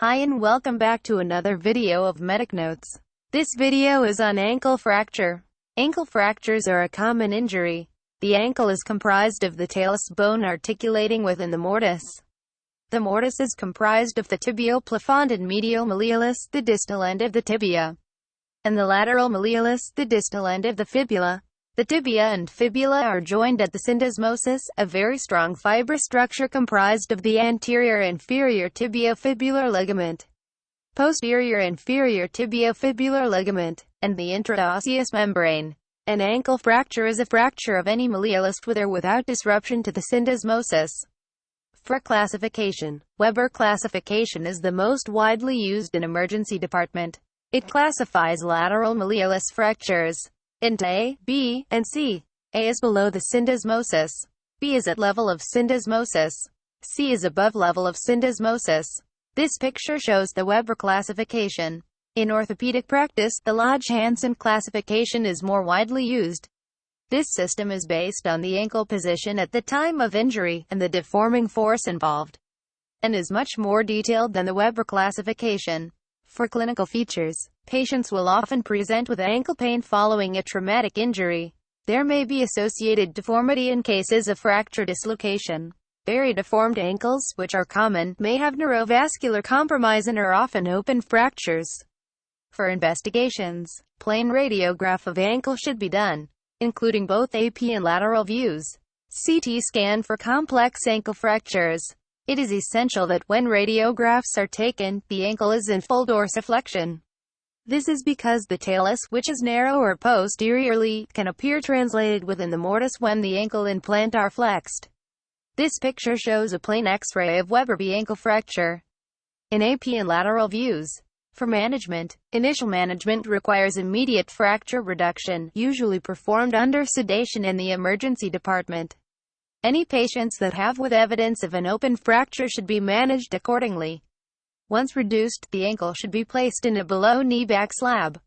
Hi and welcome back to another video of Medic Notes. This video is on ankle fracture. Ankle fractures are a common injury. The ankle is comprised of the talus bone articulating within the mortise. The mortise is comprised of the tibial plafond and medial malleolus, the distal end of the tibia, and the lateral malleolus, the distal end of the fibula. The tibia and fibula are joined at the syndesmosis, a very strong fibrous structure comprised of the anterior inferior tibiofibular ligament, posterior inferior tibiofibular ligament, and the intraosseous membrane. An ankle fracture is a fracture of any malleolus with or without disruption to the syndesmosis. For classification, Weber classification is the most widely used in emergency department. It classifies lateral malleolus fractures into A, B, and C. A is below the syndesmosis. B is at level of syndesmosis. C is above level of syndesmosis. This picture shows the Weber classification. In orthopedic practice, the Lodge-Hansen classification is more widely used. This system is based on the ankle position at the time of injury, and the deforming force involved, and is much more detailed than the Weber classification. For clinical features, patients will often present with ankle pain following a traumatic injury. There may be associated deformity in cases of fracture dislocation. Very deformed ankles, which are common, may have neurovascular compromise and are often open fractures. For investigations, plain radiograph of ankle should be done, including both AP and lateral views. CT scan for complex ankle fractures. It is essential that when radiographs are taken, the ankle is in full dorsiflexion. This is because the talus, which is narrow or posteriorly, can appear translated within the mortise when the ankle and plant are flexed. This picture shows a plain X-ray of Weber B ankle fracture. In AP and lateral views. For management, initial management requires immediate fracture reduction, usually performed under sedation in the emergency department. Any patients that have with evidence of an open fracture should be managed accordingly. Once reduced, the ankle should be placed in a below-knee back slab.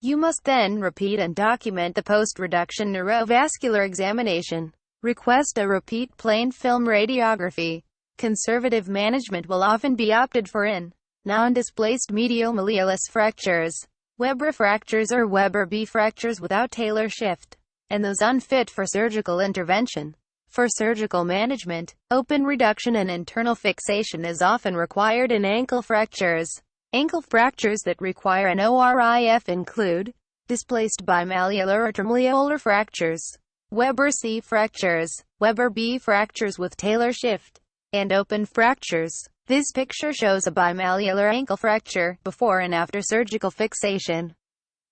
You must then repeat and document the post-reduction neurovascular examination. Request a repeat plain film radiography. Conservative management will often be opted for in non-displaced medial malleolus fractures, Weber fractures or Weber B fractures without talar shift, and those unfit for surgical intervention. For surgical management, open reduction and internal fixation is often required in ankle fractures. Ankle fractures that require an ORIF include displaced bimalleolar or trimalleolar fractures, Weber C fractures, Weber B fractures with talar shift, and open fractures. This picture shows a bimalleolar ankle fracture, before and after surgical fixation.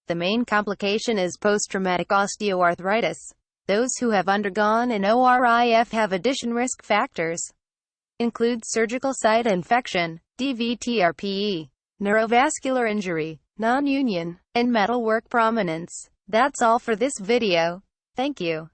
The main complication is post-traumatic osteoarthritis. Those who have undergone an ORIF have addition risk factors. Include surgical site infection, DVT-RPE, neurovascular injury, non-union, and metalwork prominence. That's all for this video. Thank you.